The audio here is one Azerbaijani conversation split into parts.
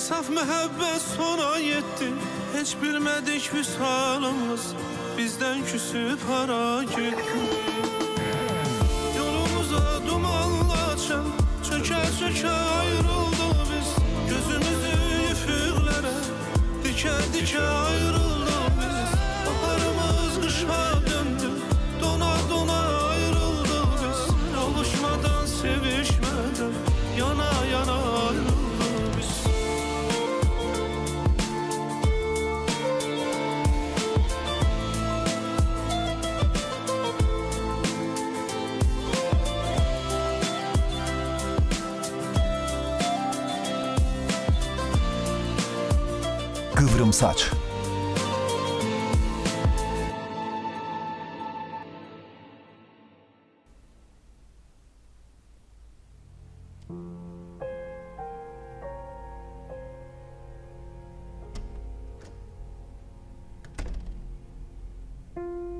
Saf məhəbbət sona yetdi. Heç bilmədik vüsalımız bizdən küsüb hara getdi. Yolumuza dumanlaşan çökə-çökə ayrıldıq biz. Gözümüzü üfüqlərə dikə-dikə ayrıldıq biz. Baharımız qışa döndü, dona-dona ayrıldıq biz. Yoluşmadan, sevişmədən, yana-yana ayrıldıq biz. Kıvrımsaç.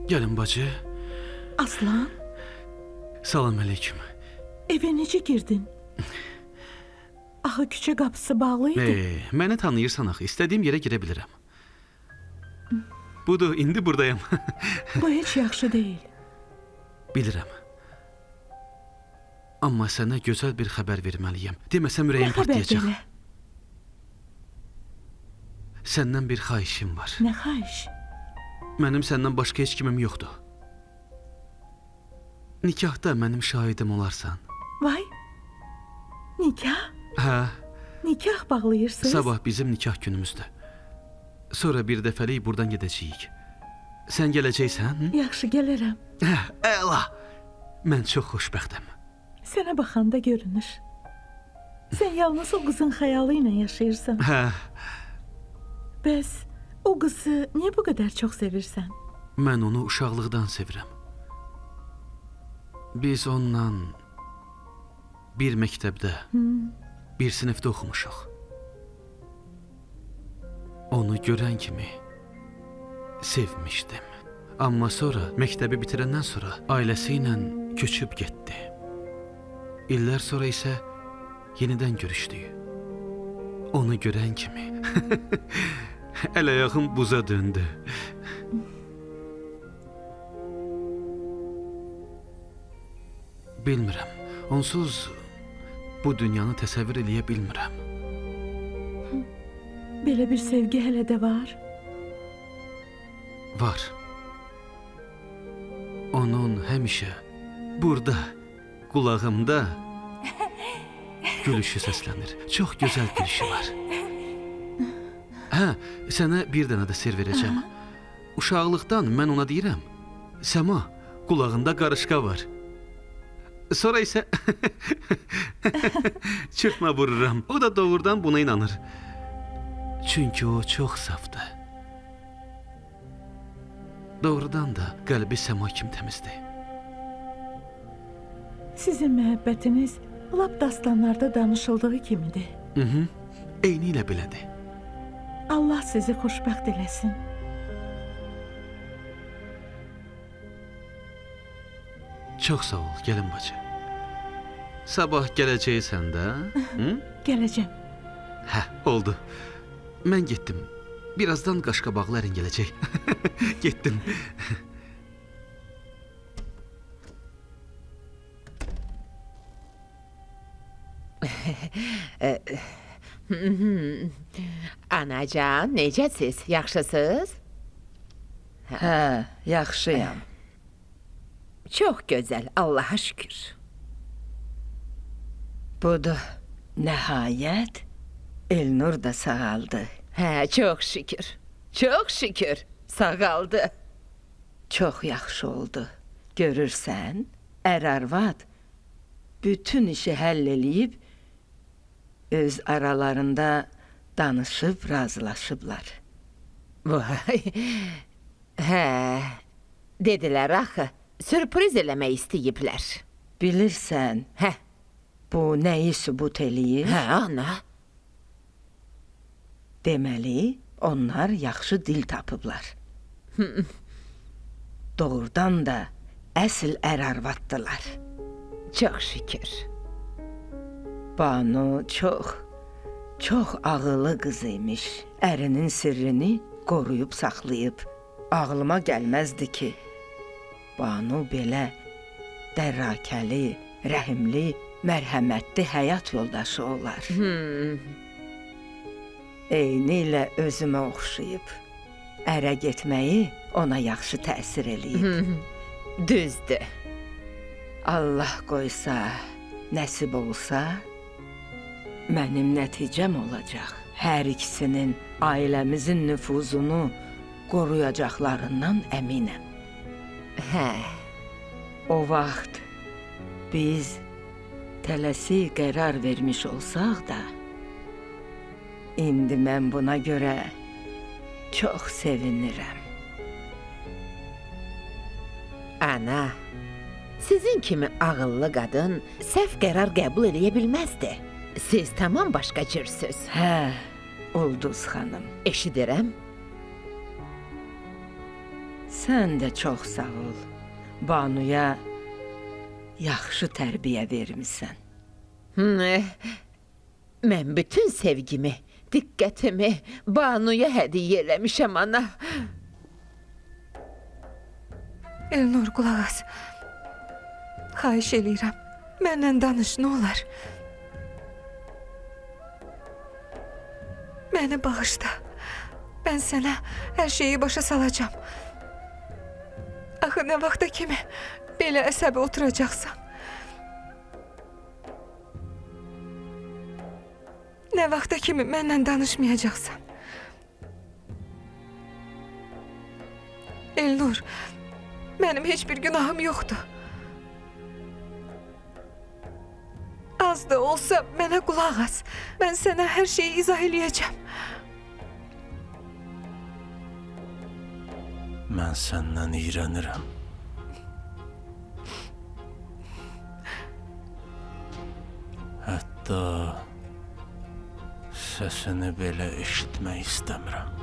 Gəlin bacı. Aslan, Salam aleyküm. evə necə girdin? Axı küçə qapısı bağlı idi. Məni tanıyırsan axı, istədiyim yerə girə bilirəm. Budur, indi buradayım. Bu heç yaxşı deyil. Bilirəm. Amma sənə gözəl bir xəbər verməliyəm. Deməsəm Nə ürəyim xəbər partlayacaq. belə? Səndən bir xahişim var. Nə xahiş? Mənim səndən başqa heç kimim yoxdur. Nikahda mənim şahidim olarsan. Vay, nikah? Hə, Nikah bağlayırsınız? sabah bizim nikah günümüzdür. Sonra bir dəfəlik buradan gedəcəyik. Sən gələcəksən? Yaxşı, gələrəm. Hə, əla. Mən çox xoşbəxtəm. Sənə baxanda görünür. Sən yalnız o qızın xəyalı ilə yaşayırsan. Hə, Bəs o qızı niyə bu qədər çox sevirsən? mən onu uşaqlıqdan sevirəm. Biz onunla bir məktəbdə, bir sinifdə oxumuşuq. Onu görən kimi sevmişdim. Amma sonra məktəbi bitirəndən sonra ailəsi ilə köçüb getdi. İllər sonra isə yenidən görüşdük. Onu görən kimi əl-ayağım buza döndü. Bilmirəm. Onsuz bu dünyanı təsəvvür eləyə bilmirəm. Belə bir sevgi hələ də var. Var. Onun həmişə burada, qulağımda gülüşü səslənir. Çox gözəl gülüşü var. Hə, sənə bir dənə də sir verəcəm. Uşaqlıqdan mən ona deyirəm, Səma, qulağında qarışqa var. Sonra isə çırpma vururam. O da doğrudan buna inanır. Çünki o çox safdır. Doğrudan da qəlbi Səma kimi təmizdir. Sizin məhəbbətiniz lap dastanlarda danışıldığı kimidir. Eyni ilə belədir. Allah sizi xoşbəxt eləsin. Çox sağ ol, gəlin bacı. Sabah gələcəksən də? Gələcəm. Hə, oldu. Mən getdim. Birazdan qaşqabaqlı ərin gələcək. Getdim. Anacan, necəsiz? Yaxşısınız? Hə, yaxşıyam. Çox gözəl, Allaha şükür. Budur, nəhayət Elnur da sağaldı. Hə, çox şükür. Çox şükür. Sağaldı. Çox yaxşı oldu. Görürsən, ər-arvad bütün işi həll eləyib, öz aralarında danışıb, razılaşıblar. Vay. Hə, dedilər axı, sürpriz eləmək istəyiblər. Bilirsən, Hə, bu nəyi sübut eləyir? hə ana. Deməli, onlar yaxşı dil tapıblar. Doğrudan da əsl ər-arvaddılar. Çox şükür. Banu çox Çox ağıllı qız imiş. Ərinin sirrini qoruyub saxlayıb. Ağlıma gəlməzdi ki, Banu belə dərrakəli, rəhimli, mərhəmətli həyat yoldaşı olar. Eynilə özümə oxşayıb. Ərə getməyi ona yaxşı təsir eləyib. Düzdür. Allah qoysa, nəsib olsa, mənim nəticəm olacaq. Hər ikisinin ailəmizin nüfuzunu qoruyacaqlarından əminəm. Hə. O vaxt biz tələsik qərar vermiş olsaq da, indi mən buna görə çox sevinirəm. Ana, sizin kimi ağıllı qadın səhv qərar qəbul eləyə bilməzdi. Siz tamam başqa cürsüz. Hə, Ulduz xanım, Eşidirəm. sən də çox sağ ol. Banuya yaxşı tərbiyə vermisən. Mən bütün sevgimi, diqqətimi Banuya hədiyyə eləmişəm, ana. Elnur, qulaq as. Xahiş eləyirəm. Mənlə danış, nə olar? Məni bağışla. Mən sənə hər şeyi başa salacağam. Axı nə vaxta kimi belə əsəbi oturacaqsan? Nə vaxta kimi mənlə danışmayacaqsan? Elnur, mənim heç bir günahım yoxdur. Az da olsa mənə qulaq as. Mən sənə hər şeyi izah eləyəcəm. Mən səndən iyrənirəm. Hətta səsini belə eşitmək istəmirəm.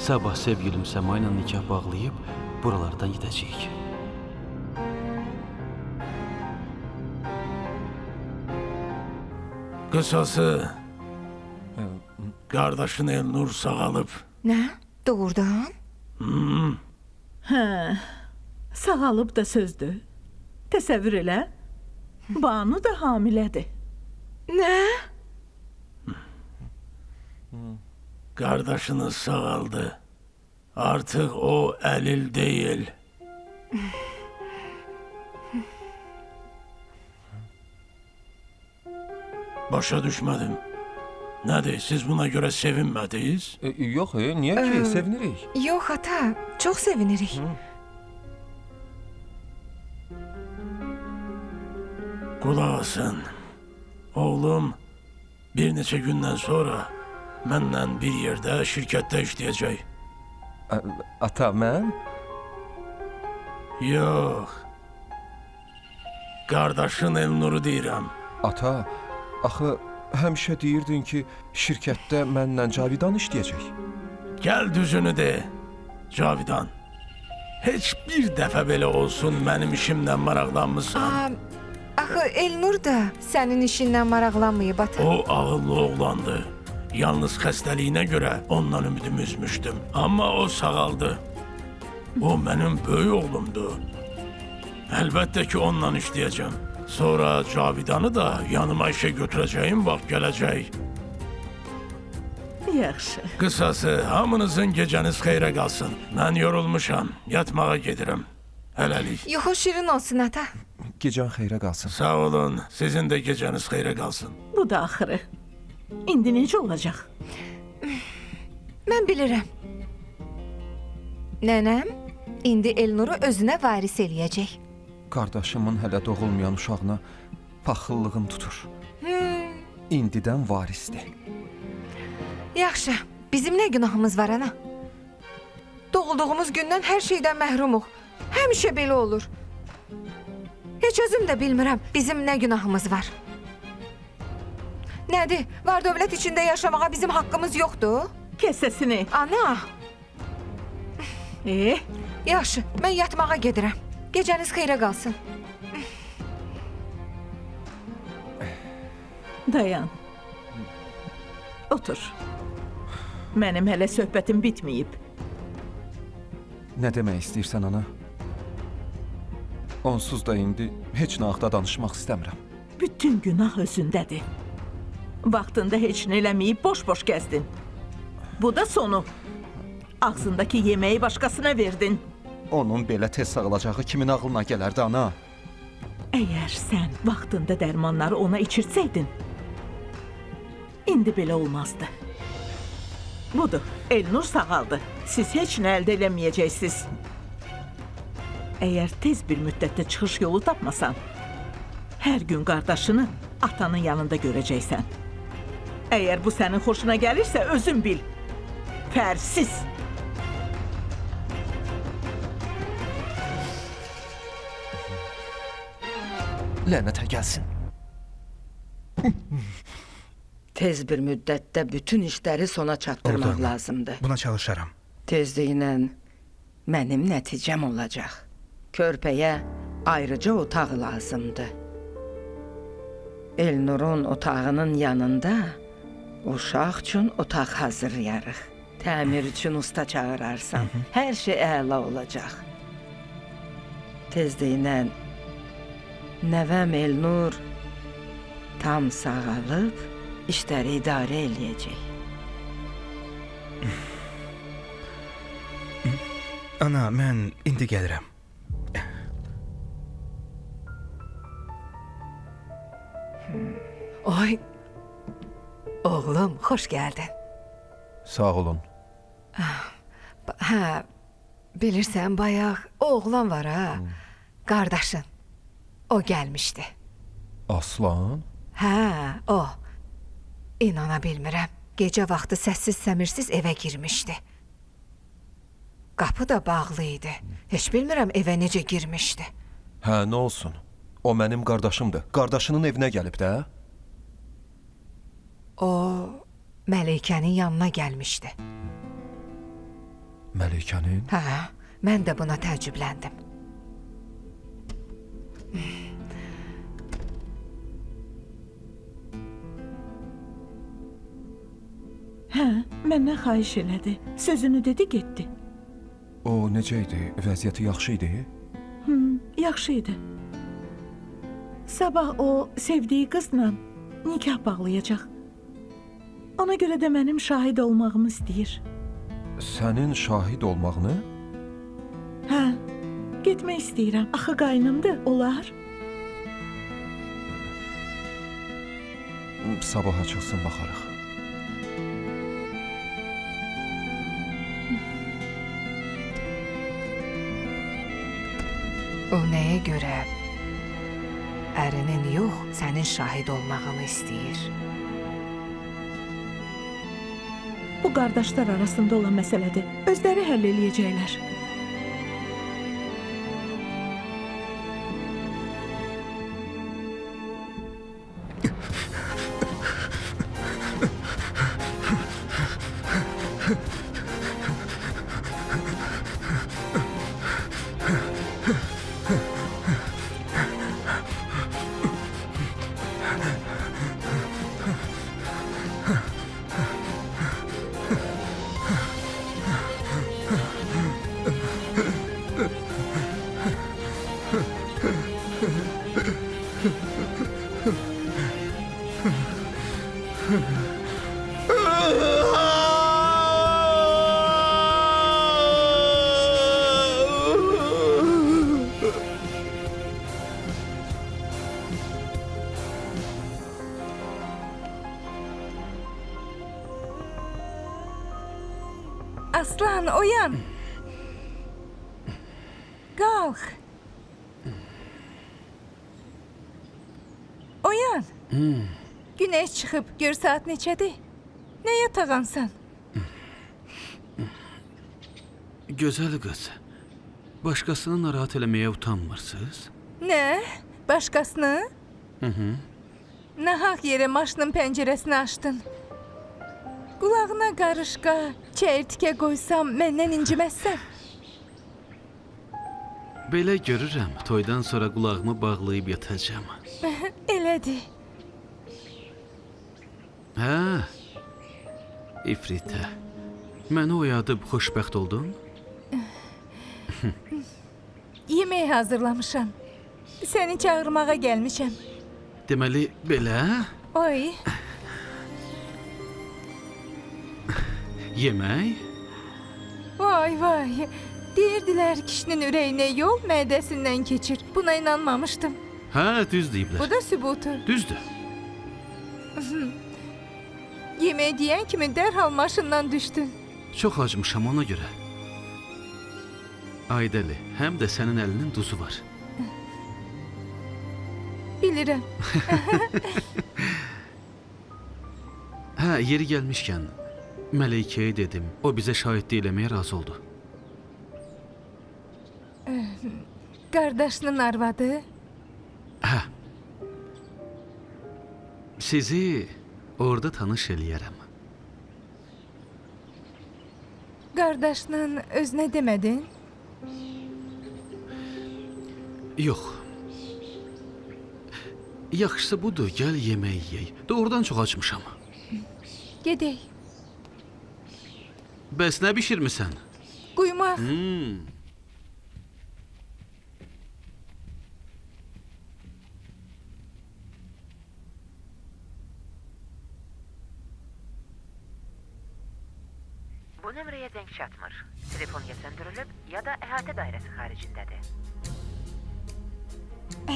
Sabah sevgilim Səma ilə nikah bağlayıb buralardan gedəcəyik. Qısası, qardaşın Elnur sağalıb. Nə? Doğrudan? Hə, sağalıb da sözdür. Təsəvvür elə. Banu da hamilədir. Nə? Qardaşınız sağaldı. Artıq o əlil deyil. Başa düşmədim. Nədir, siz buna görə sevinmədiniz? Yox, niyə ki? Sevinirik. Yox ata, çox sevinirik. Qulaq asın. Oğlum bir neçə gündən sonra mənlə bir yerdə şirkətdə işləyəcək. Ata, mən? Yox. Qardaşın Elnur'u deyirəm. Ata, axı həmişə deyirdin ki, şirkətdə mənlə Cavidan işləyəcək. Gəl düzünü de, Cavidan. Heç bir dəfə belə olsun mənim işimlə maraqlanmısan. Axı Elnur da sənin işindən maraqlanmayıb ata. O ağıllı oğlandı. Yalnız xəstəliyinə görə ondan ümidimi üzmüşdüm. Amma o sağaldı. O mənim böyük oğlumdur. Əlbəttə ki, onunla işləyəcəm. Sonra Cavidanı da yanıma işə götürəcəyim vaxt gələcək. Yaxşı. Qısası, hamınızın gecəniz xeyrə qalsın. Mən yorulmuşam, yatmağa gedirəm. Hələlik. Yox, şirin olsun ata. Gecən xeyrə qalsın. Sağ olun, sizin də gecəniz xeyrə qalsın. Bu da axırı. İndi necə olacaq? Mən bilirəm. Nənəm indi Elnuru özünə varis eləyəcək. Qardaşımın hələ doğulmayan uşağına paxıllığım tutur. İndidən varisdir. Yaxşı, bizim nə günahımız var ana? Doğulduğumuz gündən hər şeydən məhrumuq. Həmişə belə olur. Heç özüm də bilmirəm bizim nə günahımız var. Nədir? Var dövlət içində yaşamağa bizim haqqımız yoxdur? Kes səsini. Ana, yaxşı, mən yatmağa gedirəm. Gecəniz xeyrə qalsın. Dayan. Otur. Mənim hələ söhbətim bitməyib. Nə demək istəyirsən ana? Onsuz da indi heç nə haqda danışmaq istəmirəm. Bütün günah özündədir. Vaxtında heç nə eləməyib boş-boş gəzdin. Bu da sonu. Ağzındakı yeməyi başqasına verdin. Onun belə tez sağalacağı kimin ağlına gələrdi ana? Əgər sən vaxtında dərmanları ona içirsəydin, indi belə olmazdı. Budur, Elnur sağaldı. Siz heç nə əldə eləməyəcəksiniz. Əgər tez bir müddətdə çıxış yolu tapmasan, hər gün qardaşını atanın yanında görəcəksən. Əgər bu sənin xoşuna gəlirsə, özün bil. Fərsiz. Lənətə gəlsin. Tez bir müddətdə bütün işləri sona çatdırmaq lazımdır. Buna çalışaram. Tezliklə mənim nəticəm olacaq. Körpəyə ayrıca otaq lazımdır. Elnurun otağının yanında uşaq üçün otaq hazırlayarıq. Təmir üçün usta çağırarsan, hər şey əla olacaq. Tezliklə nəvəm Elnur tam sağalıb işləri idarə eləyəcək. Ana, mən indi gəlirəm. Oy, oğlum, xoş gəldin. Sağ olun. Hə, bilirsən, bayaq o oğlan var ha, qardaşın. O gəlmişdi. Aslan? Hə, o. İnana bilmirəm. Gecə vaxtı səssiz-səmirsiz evə girmişdi. Qapı da bağlı idi. Heç bilmirəm evə necə girmişdi. Hə, nə olsun? O mənim qardaşımdır. Qardaşının evinə gəlib də. O, Məleykənin yanına gəlmişdi. Məlikənin? Hə, mən də buna təəccübləndim. Hə, məndən xahiş elədi. Sözünü dedi, getdi. O necə idi? Vəziyyəti yaxşı idi? Yaxşı idi. Sabah o sevdiyi qızla nikah bağlayacaq. Ona görə də mənim şahid olmağımı istəyir. Sənin şahid olmağını? Hə, getmək istəyirəm. Axı qaynımdır, olar. Sabaha çıxsın, baxarıq. O nəyə görə ərinin yox, sənin şahid olmağını istəyir? Bu qardaşlar arasında olan məsələdir. Özləri həll eləyəcəklər. Aslan, uyan. Qalx. Uyan. Günəş çıxıb, gör saat neçədir? Nə yatağansan? Gözəl qız, Başqasını narahat eləməyə utanmırsınız? Nə? Başqasını? Nahaq yerə maşının pəncərəsini açdın. Qulağına qarışqa, çəyirtkə qoysam məndən inciməzsən. Belə görürəm, toydan sonra qulağımı bağlayıb yatacağam. Elədir. Hə, İfritə, məni oyadıb xoşbəxt oldun? Yemək hazırlamışam. Səni çağırmağa gəlmişəm. Deməli, belə? Oy, Yemək? vay vay. Deyirdilər kişinin ürəyinə yol mədəsindən keçir. Buna inanmamışdım. Hə, düz Bu deyiblər. da sübutu. Düzdür. Yemək deyən kimi dərhal maşından düşdün. Çox acmışam ona görə. Aydəli, həm də sənin əlinin duzu var. Bilirəm. Hə, yeri gəlmişkən, Məleykəyə dedim, o bizə şahidlik eləməyə razı oldu. Qardaşının arvadı. Hə. Sizi orada tanış eləyərəm. Qardaşının özünə demədin? Yox. Yaxşısı budur, gəl yemək yeyək. Doğrudan çox acmışam. Gedək. Bəs nə bişirmisən? Quymaq. Bu nömrəyə zəng çatmır. Telefon ya söndürülüb, ya da əhatə dairəsi xaricindədir.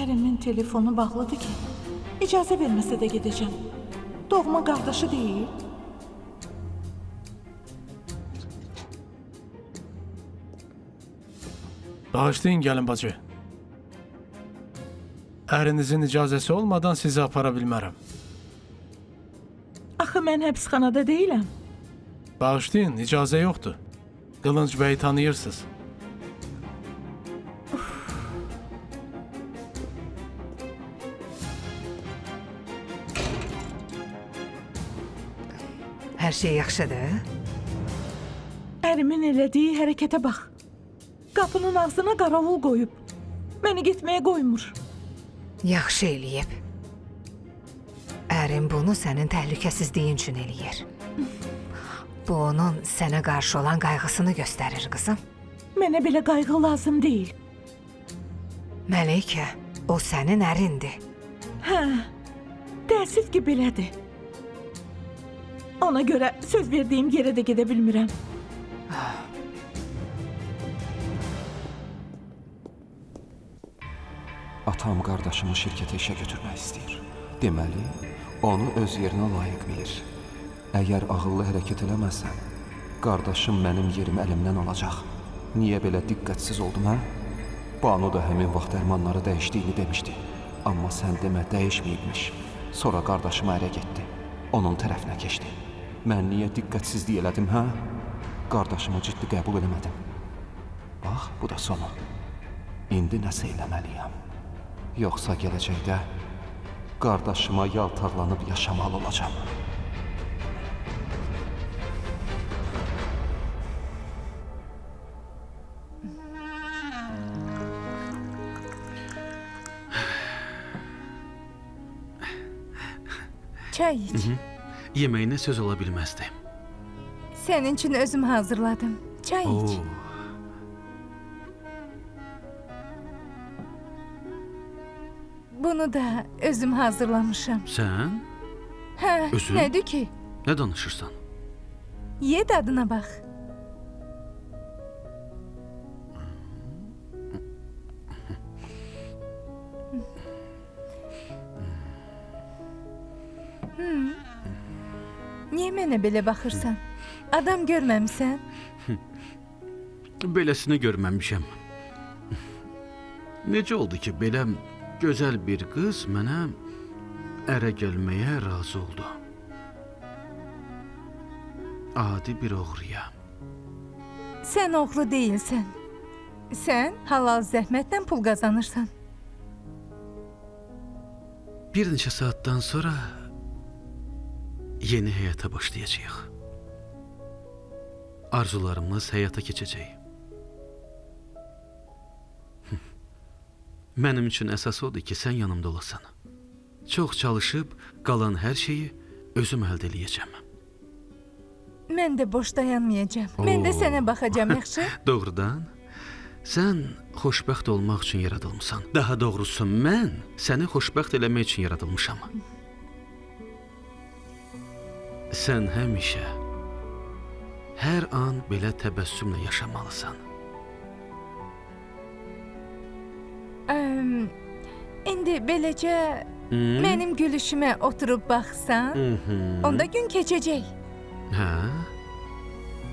Ərimin telefonu bağlıdır ki, icazə verməsə də gedəcəm. Doğma qardaşı deyil. Bağışlayın gəlin bacı. Ərinizin icazəsi olmadan sizi apara bilmərəm. Axı mən həbsxanada deyiləm. Bağışlayın, icazə yoxdur. Qılınc bəyi tanıyırsınız. Hər şey yaxşıdır? Ərimin elədiyi hərəkətə bax. Qapının ağzına qaravul qoyub. Məni getməyə qoymur. Yaxşı eləyib. Ərin bunu sənin təhlükəsizliyin üçün eləyir. Bu onun sənə qarşı olan qayğısını göstərir, qızım. Mənə belə qayğı lazım deyil. Məleykə, o sənin ərindir. Hə, təəssüf ki, belədir. Ona görə söz verdiyim yerə də gedə bilmirəm. Atam qardaşımı şirkətə işə götürmək istəyir. Deməli, onu öz yerinə layiq bilir. Əgər ağıllı hərəkət eləməzsən, qardaşım mənim yerim əlimdən alacaq. Niyə belə diqqətsiz oldum, hə? Banu da həmin vaxt dərmanları dəyişdiyini demişdi. Amma sən demə dəyişməyibmiş. Sonra qardaşım ərə getdi. Onun tərəfinə keçdi. Mən niyə diqqətsizlik elədim, hə? Qardaşımı ciddi qəbul eləmədim. Bax, bu da sonu. İndi nəsə eləməliyəm. Yoxsa gələcəkdə qardaşıma yaltaqlanıb yaşamalı olacam. Çay iç. Yeməyinə söz ola bilməzdi. Sənin üçün özüm hazırladım. Çay iç. Oo, Bunu da özüm hazırlamışam. sən Hə, Özün? nədir ki? nə danışırsan? Ye dadına bax. Niyə mənə belə baxırsan? Adam görməmisən? Beləsini görməmişəm. Necə oldu ki, belə gözəl bir qız mənə ərə gəlməyə razı oldu? Adi bir oğruya. Sən oğlu deyilsən. Sən halal zəhmətlə pul qazanırsan. Bir neçə saatdan sonra yeni həyata başlayacağıq. Arzularımız həyata keçəcək. Mənim üçün əsas odur ki, sən yanımda olasan. Çox çalışıb qalan hər şeyi özüm əldə eləyəcəm. Mən də boş dayanmayacağam. Mən də sənə baxacağam, yaxşı? Doğrudan, sən xoşbəxt olmaq üçün yaradılmısan. Daha doğrusu, mən səni xoşbəxt eləmək üçün yaradılmışam. Sən həmişə, hər an belə təbəssümlə yaşamalısan. İndi beləcə mənim gülüşümə oturub baxsan, onda gün keçəcək. Hə?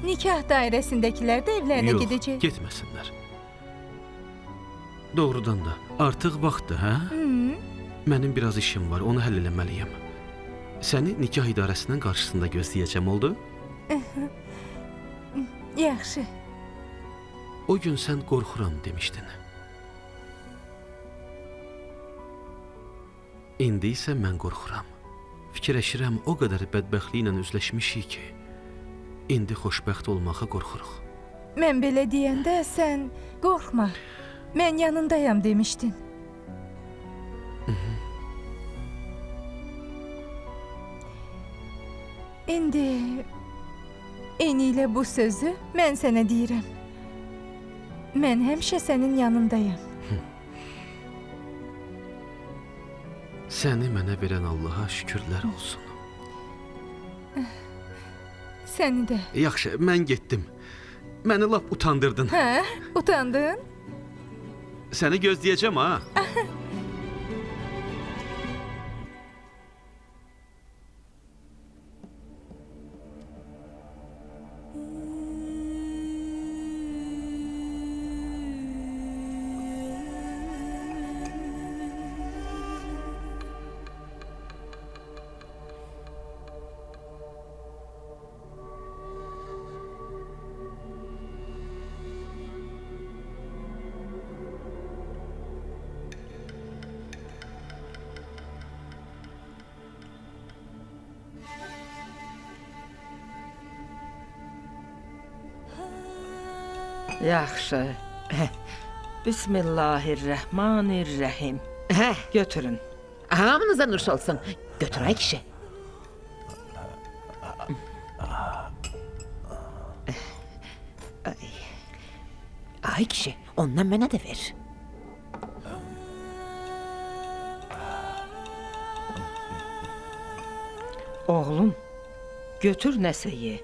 Nikah dairəsindəkilər də evlərinə Yox, gedəcək. getməsinlər. Doğrudan da, artıq vaxtdır, hə? Mənim biraz işim var, onu həll eləməliyəm. Səni nikah idarəsinin qarşısında gözləyəcəm, oldu? Yaxşı. O gün sən qorxuram demişdin. İndi isə mən qorxuram. Fikirləşirəm, o qədər bədbəxtliklə üzləşmişik ki, indi xoşbəxt olmağa qorxuruq. Mən belə deyəndə sən qorxma. Mən yanındayam demişdin. İndi eynilə bu sözü mən sənə deyirəm. Mən həmişə sənin yanındayam. Səni mənə verən Allaha şükürlər olsun. Səni də. Yaxşı, mən getdim. Məni lap utandırdın. Hə? Utandın? Səni gözləyəcəm, ha? Yaxşı. Bismillahirrahmanirrahim. Hə, Götürün. hamınıza nuş olsun. Götür ay kişi. Ay. Ay kişi, ondan mənə də ver. Oğlum, götür nəsə ye.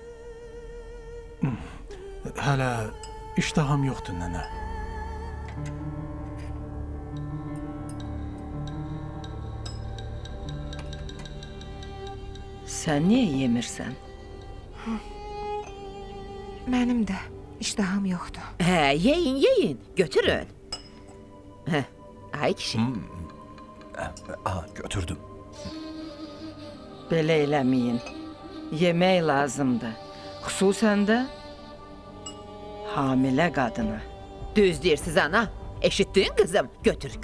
Hələ iştaham yoxdur, nənə. Sən niyə yemirsən? Mənim də iştahım yoxdur. Hə, yeyin, götürün. Hə, ay kişi. Götürdüm. Belə eləməyin. Yemək lazımdır. Xüsusən də hamilə qadına. Düz deyirsiz ana. Eşitdin kızım? Götür.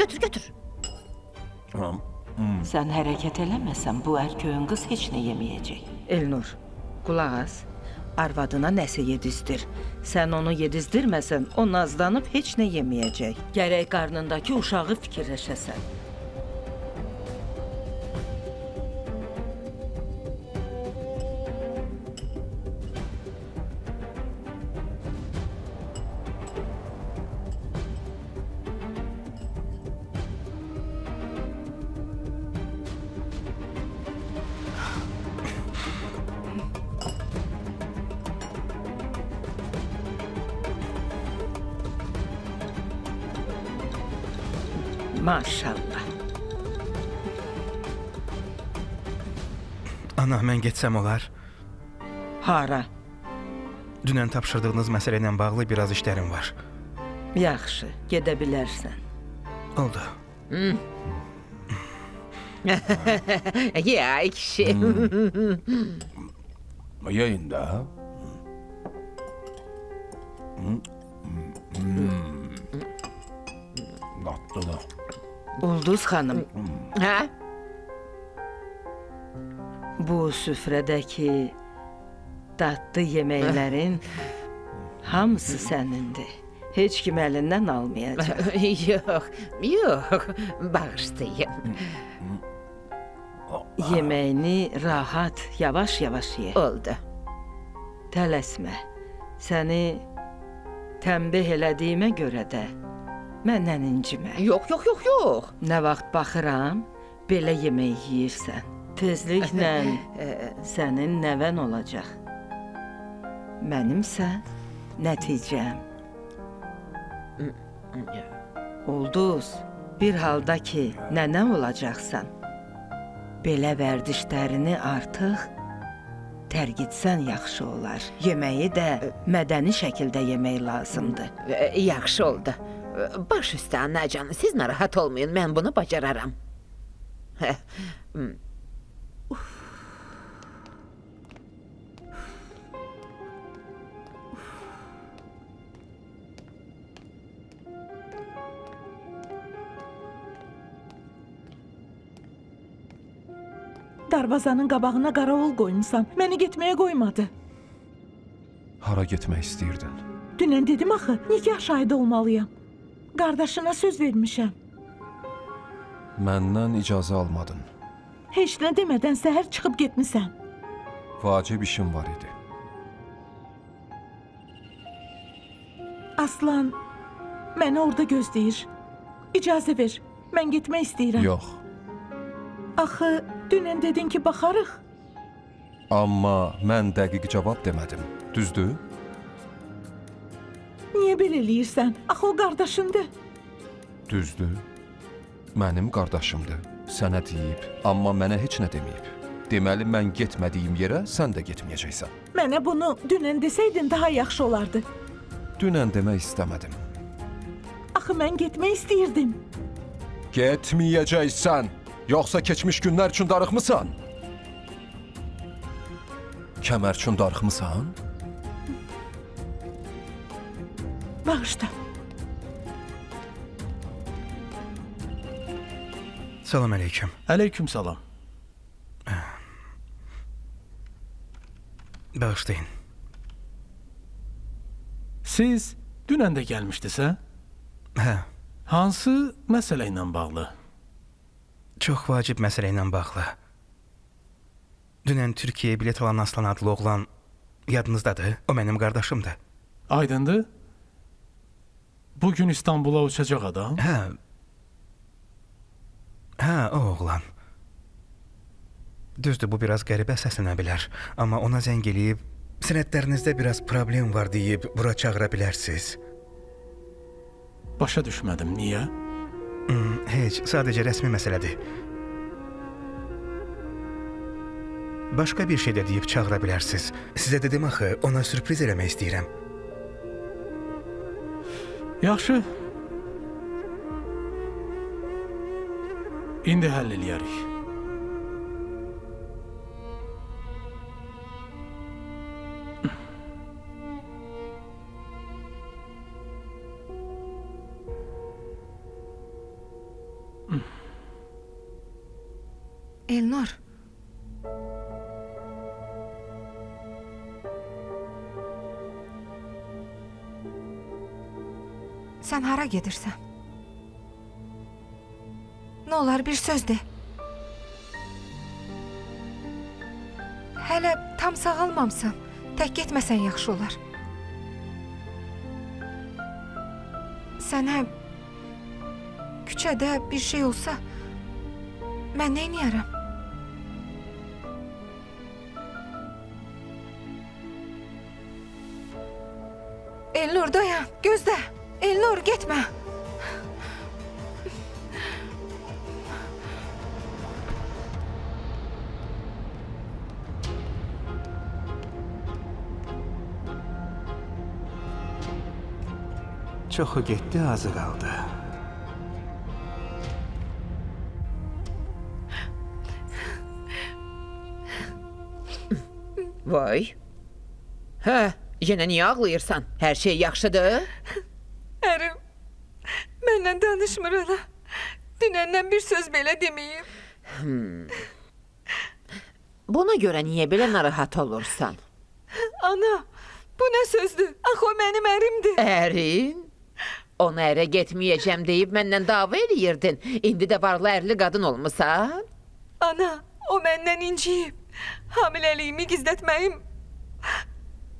Sən hərəkət eləməsən bu erköyün qız heç nə yeməyəcək. Elnur, qulaq as. Arvadına nəsə yedizdir. Sən onu yedizdirməsən, o nazlanıb heç nə yeməyəcək. Gərək qarnındakı uşağı fikirləşəsən. Maşallah. Ana, mən getsəm olar. Hara? Dünən tapşırdığınız məsələ ilə bağlı biraz işlərim var. Yaxşı, gedə bilərsən. Oldu. Ye ay kişi. Yeyin də. Ulduz xanım, Hə? bu süfrədəki dadlı yeməklərin hamısı sənindir. Heç kim əlindən almayacaq. Yox, yox. Bağışlayın. Yeməyini rahat, yavaş-yavaş ye. Oldu. Tələsmə. Səni tənbih elədiyimə görə də məndən incimə. Yox, yox, yox, yox. Nə vaxt baxıram, belə yemək yeyirsən. Tezliklə sənin nəvən olacaq. Mənimsə nəticəm. Ulduz, bir halda ki, nənə olacaqsan, belə vərdişlərini artıq tərk etsən yaxşı olar. Yeməyi də mədəni şəkildə yemək lazımdır. Yaxşı oldu. Baş üstə anacanı, siz narahat olmayın, mən bunu bacararam. Darvazanın qabağına qaravul qoymusan. Məni getməyə qoymadı. Hara getmək istəyirdin? Dünən dedim axı, nikah şahidi olmalıyam. Qardaşına söz vermişəm. Məndən icazə almadın. Heç nə demədən səhər çıxıb getmisən. Vacib işim var idi. Aslan, məni orada gözləyir. İcazə ver, mən getmək istəyirəm. Yox. Axı, dünən dedin ki, baxarıq. Amma mən dəqiq cavab demədim. Düzdür? Niyə belə eləyirsən? Axı, o qardaşındır. Düzdür. Mənim qardaşımdır. Sənə deyib, amma mənə heç nə deməyib. Deməli, mən getmədiyim yerə sən də getməyəcəksən. Mənə bunu dünən desəydin daha yaxşı olardı. Dünən demək istəmədim. Axı, mən getmək istəyirdim. Getməyəcəksən. Yoxsa keçmiş günlər üçün darıxmısan? Kəmər üçün darıxmısan? Bağışla. Salam əleyküm. Aleyküm salam. Bağışlayın. Siz dünən də gəlmişdisə? Hə, Hansı məsələ ilə bağlı? çox vacib məsələ ilə bağlı. Dünən Türkiyəyə bilet alan Aslan adlı oğlan yadınızdadır? O mənim qardaşımdır. Aydındır? Bugün İstanbula uçacaq adam. Hə, o oğlan. Düzdür, bu biraz qəribə səslənə bilər. Amma ona zəng eləyib, sənədlərinizdə biraz problem var deyib, bura çağıra bilərsiniz. Başa düşmədim, niyə? Heç, sadəcə rəsmi məsələdir. Başqa bir şey də deyib çağıra bilərsiniz. Sizə dedim axı, ona sürpriz eləmək istəyirəm. Yaxşı. İndi həll eləyərik. Elnur. Sən hara gedirsən? Nə olar bir söz de. Hələ tam sağalmamsan. Tək getməsən yaxşı olar. Sənə küçədə bir şey olsa, mən nə edərəm? Elnur dayan, gözlə. Elnur getmə. Çoxu getdi, azı qaldı. Vay. Hə, yenə niyə ağlayırsan? Hər şey yaxşıdır? Ərim, məndən danışmır ana. Dünəndən bir söz belə deməyib. Buna görə niyə belə narahat olursan? Ana, bu nə sözdür? Axı o mənim ərimdir. Ərin? Ona ərə getməyəcəm deyib məndən dava eləyirdin. İndi də varlı ərli qadın olmusan? Ana, o məndən inciyib. Hamiləliyimi gizlətməyim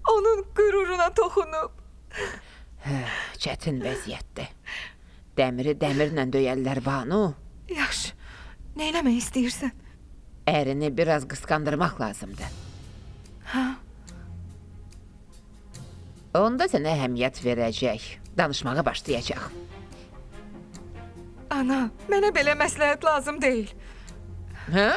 onun qüruruna toxunub. Çətin vəziyyətdir. Dəmiri dəmirlə döyərlər Banu. Yaxşı, nə eləmək istəyirsən? Ərini biraz qısqandırmaq lazımdır. Ha? Onda sənə əhəmiyyət verəcək. Danışmağa başlayacaq. Ana, mənə belə məsləhət lazım deyil. Hə?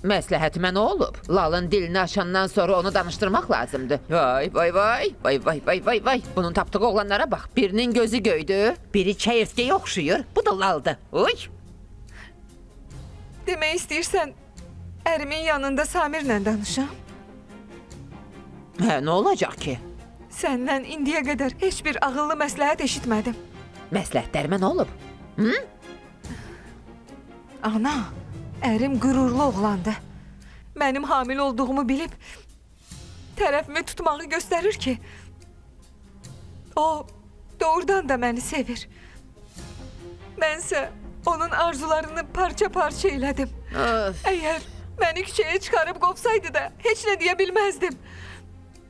Məsləhət mənə olub. Lalın dilini açandan sonra onu danışdırmaq lazımdır. Vay, vay, vay, vay, vay, vay, vay, vay. Bunun tapdığı oğlanlara bax. Birinin gözü göydü, biri çəyirtkəyə oxşuyur. Bu da laldır. Uy! Demək istəyirsən, ərimin yanında Samirlə danışam? Hə, nə olacaq ki? Səndən indiyə qədər heç bir ağıllı məsləhət eşitmədim. Məsləhətlər nə olub? Hı? Ana, ərim qürurlu oğlandı. Mənim hamil olduğumu bilib tərəfimi tutmağı göstərir ki, o doğrudan da məni sevir. Mənsə onun arzularını parça-parça elədim. Öf. Əgər məni küçəyə çıxarıb qovsaydı da heç nə deyə bilməzdim.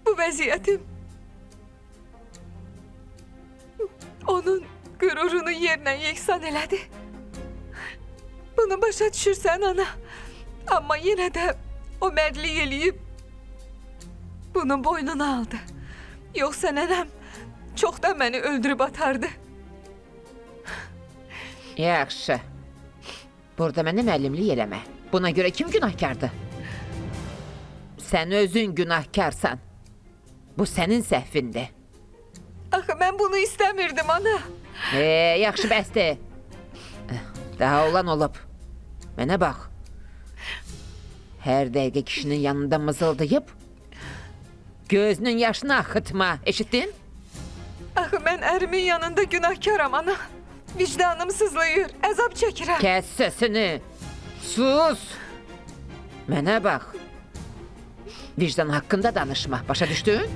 Bu vəziyyətim onun qürurunu yerlə yeksan elədi. Bunu başa düşürsən, ana. Amma yenə də o mərdlik eləyib bunun boynuna aldı. Yoxsa nənəm çoxdan məni öldürüb atardı. Yaxşı. Burada mənə müəllimlik eləmə. Buna görə kim günahkardır? Sən özün günahkarsan. Bu sənin səhvindir. Axı mən bunu istəmirdim, ana. Yaxşı, bəsdir. Daha olan olub. Mənə bax. Hər dəqiqə kişinin yanında mızıldayıb gözünün yaşını axıtma. Eşitdin? Axı mən ərimin yanında günahkaram, ana. Vicdanım sızlayır, əzab çəkirəm. Kəs səsini. Sus. Mənə bax. Vicdan haqqında danışma. Başa düşdün?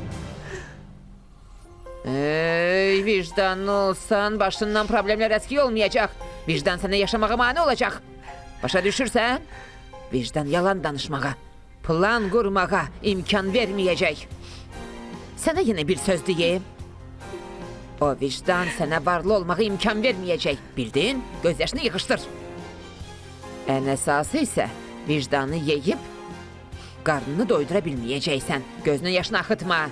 Ey, vicdanlı olsan başından problemlər əski olmayacaq. Vicdan sənə yaşamağa mane olacaq. Başa düşürsən? Vicdan yalan danışmağa, plan qurmağa imkan verməyəcək. Sənə yenə bir söz deyim. O vicdan sənə varlı olmağa imkan verməyəcək. Bildin? Göz yaşını yığışdır. Ən əsası isə vicdanı yeyib qarnını doydura bilməyəcəksən. Gözünün yaşını axıtma.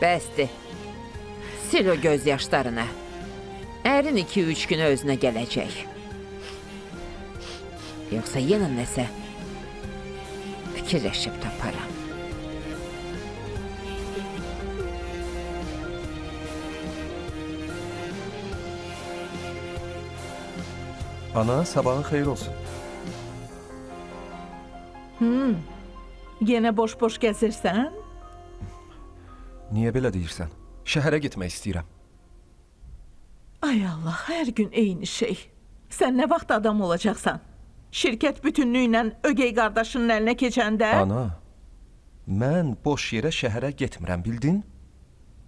Bəsdir. Sil o göz yaşlarını. Ərin 2-3 günə özünə gələcək. Yoxsa yenə nəsə fikirləşib taparam. Ana, sabahın xeyir olsun. Yenə boş-boş gəzirsən? Niyə belə deyirsən? Şəhərə getmək istəyirəm. Ay Allah, hər gün eyni şey. Sən nə vaxt adam olacaqsan? Şirkət bütünlüylə ögey qardaşının əlinə keçəndə... Ana, mən boş yerə şəhərə getmirəm, bildin?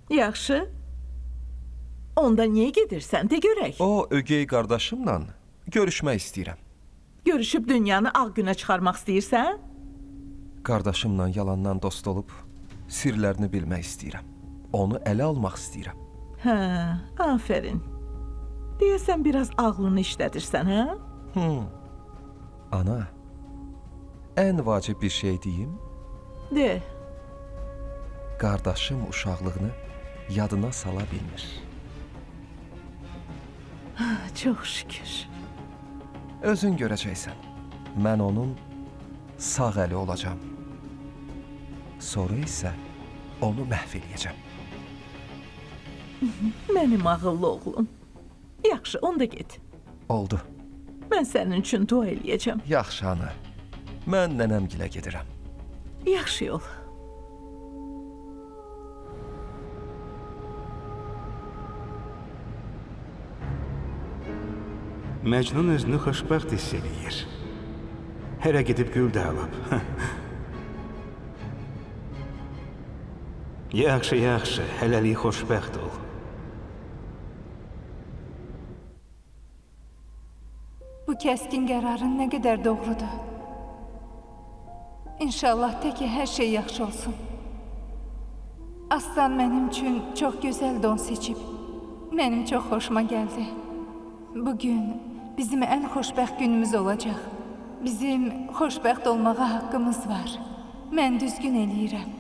Yaxşı. Onda niyə gedirsən, de görək. O ögey qardaşımla görüşmək istəyirəm. Görüşüb dünyanı ağ günə çıxarmaq istəyirsən? Qardaşımla yalandan dost olub, sirlərini bilmək istəyirəm. Onu ələ almaq istəyirəm. Hə, afərin. Deyəsən biraz ağlını işlədirsən, hə? Ana, ən vacib bir şey deyim. De. Qardaşım uşaqlığını yadına sala bilmir. Çox şükür. Özün görəcəksən. Mən onun sağ əli olacağam. Sonra isə onu məhv eləyəcəm. Mənim ağıllı oğlum. Yaxşı, onda get. Oldu. Mən sənin üçün dua eləyəcəm. Yaxşı ana. Mən nənəmgilə gedirəm. Yaxşı yol. Məcnun özünü xoşbəxt hiss eləyir. Hərə gedib gül də alıb. Yaxşı, yaxşı, hələlik xoşbəxt ol. Bu kəskin qərarın nə qədər doğrudur. İnşallah təki hər şey yaxşı olsun. Aslan mənim üçün çox gözəl don seçib. Mənim çox xoşuma gəldi. Bugün bizim ən xoşbəxt günümüz olacaq. Bizim xoşbəxt olmağa haqqımız var. Mən düzgün eləyirəm.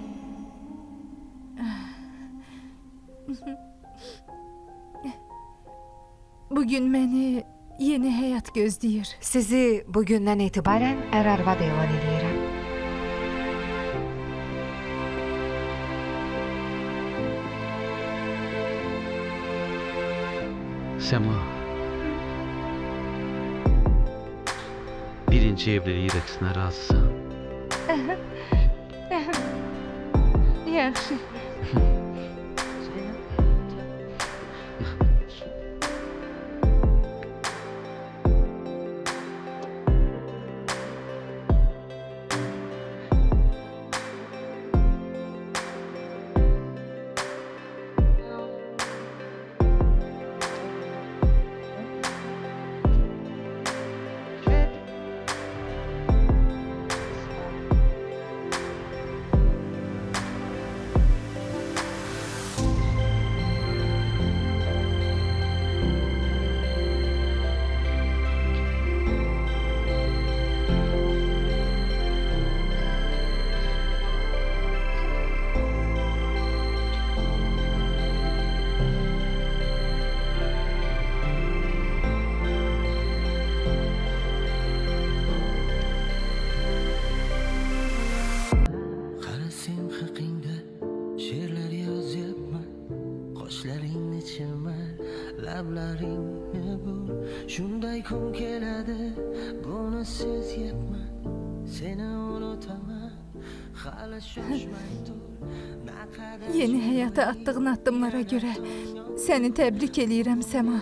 Bugün məni yeni həyat gözləyir. Sizi bugündən etibarən ər-arvad elan edirəm. Səma. Birinci evliliyi rəqsinə razısan. Yaxşı. lablaringni bul shunday kun keladi buni sezyapman seni unutaman hali shoshmay tur Yeni həyata attığın addımlara görə səni təbrik eləyirəm Səma.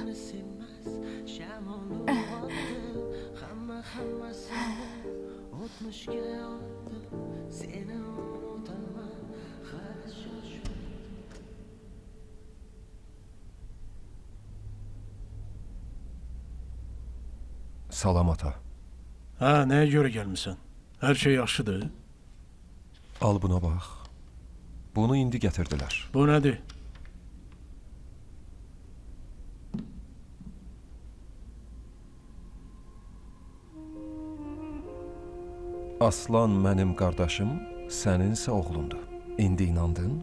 Salam ata. Hə, nəyə görə gəlmisən? Hər şey yaxşıdır. Al buna bax. Bunu indi gətirdilər. Bu nədir? Aslan mənim qardaşım, səninsə oğlundur. İndi inandın?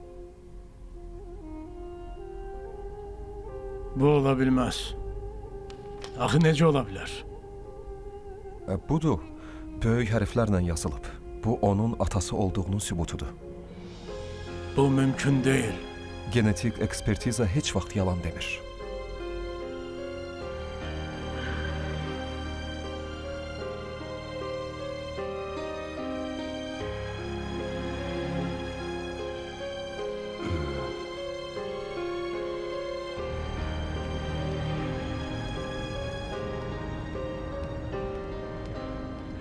Bu ola bilməz. Axı necə ola bilər? Budur. Böyük hərflərlə yazılıb. Bu onun atası olduğunun sübutudur. Bu mümkün deyil. Genetik ekspertiza heç vaxt yalan demir.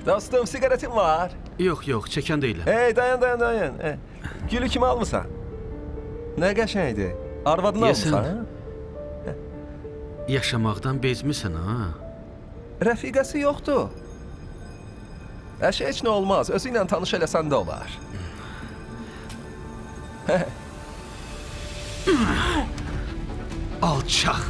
Dostum, sigaretin var. Yox, çəkən deyiləm. Hey, dayan. Gülü kimi almısan? Nə qəşəngdir. Arvadını Yəsən. almısan? Yaşamaqdan bezmisən ha? Rəfiqəsi yoxdur. Heç nə olmaz. Özü ilə tanış eləsən də olar. Alçaq.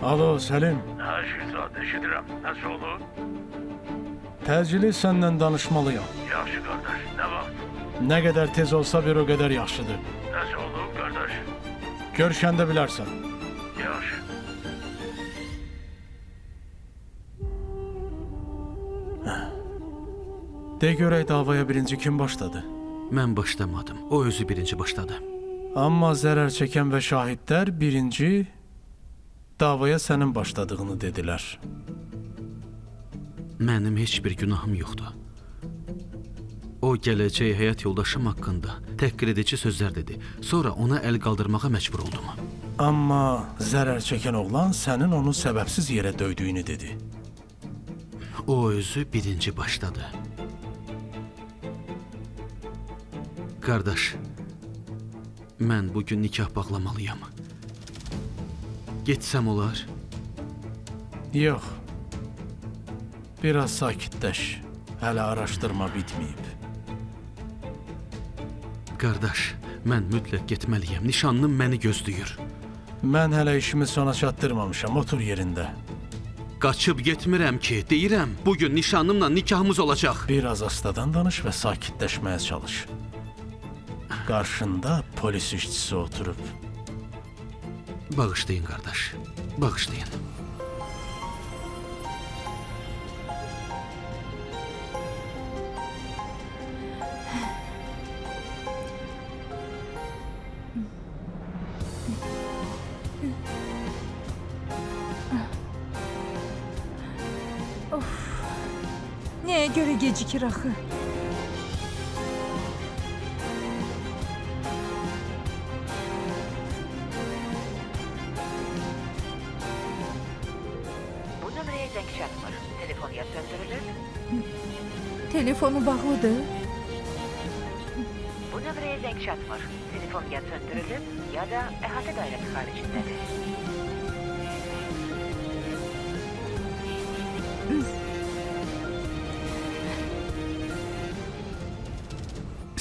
Alo, Səlim. Hə, Şehzad, eşidirəm. Nəsə olur? Təcili səndən danışmalıyam. Yaxşı, qardaş. Nə vaxt? Nə qədər tez olsa bir o qədər yaxşıdır. Nəsə olur, qardaş? Görüşəndə bilərsən. Yaxşı. De görək davaya birinci kim başladı? Mən başlamadım. O özü birinci başladı. Amma zərər çəkən və şahidlər birinci davaya sənin başladığını dedilər. Mənim heç bir günahım yoxdur. O gələcək həyat yoldaşım haqqında təhqir edici sözlər dedi. Sonra ona əl qaldırmağa məcbur oldum. Amma zərər çəkən oğlan sənin onu səbəbsiz yerə döydüyünü dedi. O özü birinci başladı. Qardaş, mən bugün nikah bağlamalıyam. Getsəm olar? Yox. Biraz sakitləş. Hələ araşdırma bitməyib. Qardaş, mən mütləq getməliyəm. Nişanlım məni gözləyir. Mən hələ işimi sona çatdırmamışam. Otur yerində. Qaçıb getmirəm ki, deyirəm, bugün nişanlımla nikahımız olacaq. Biraz astadan danış və sakitləşməyə çalış. Qarşında polis işçisi oturub. Bağışlayın qardaş, bağışlayın. Nəyə görə gecikir axı? Bu nömrəyə zəng çatmır. Telefon ya söndürülür. Telefonu bağlıdır. Bu nömrəyə zəng çatmır. Telefon ya söndürülür ya da əhatə dairəsi xaricindədir.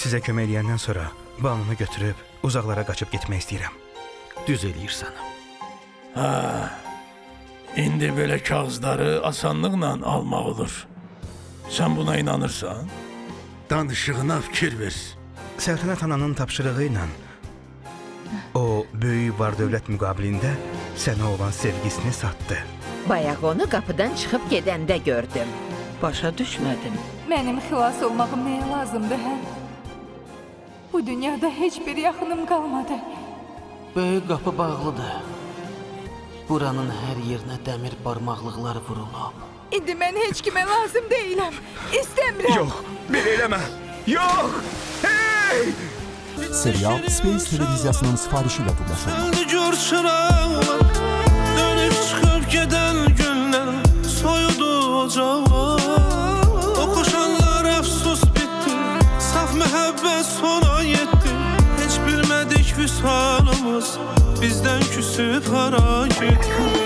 Sizə kömək eləyəndən sonra Banunu götürüb uzaqlara qaçıb getmək istəyirəm. Düz eləyirsən. Hə. İndi belə kağızları asanlıqla almaq olur. Sən buna inanırsan? Danışığına fikir ver. Səltənət ananın tapşırığı ilə o böyük var-dövlət müqabilində sənə olan sevgisini satdı. Bayaq onu qapıdan çıxıb gedəndə gördüm. Başa düşmədim. Mənim xilas olmağım nəyə lazımdır, hə? Bu dünyada heç bir yaxınım qalmadı. Böyük qapı bağlıdır. Buranın hər yerinə dəmir barmaqlıqlar vurulub. İndi mən heç kimə lazım deyiləm. İstəmirəm. Yox, belə eləmə. Yox! Hey! Serial Space televiziyasının sifarişi ilə paylaşılır. Gör çıraqlar, dönüb çıxıb gedən günlər, soyudu ocaqlar. O koşanlar əfsus bitdi, saf məhəbbət sona yetdi. Heç bilmədik vüsalımız, bizdən küsüb hara getdi.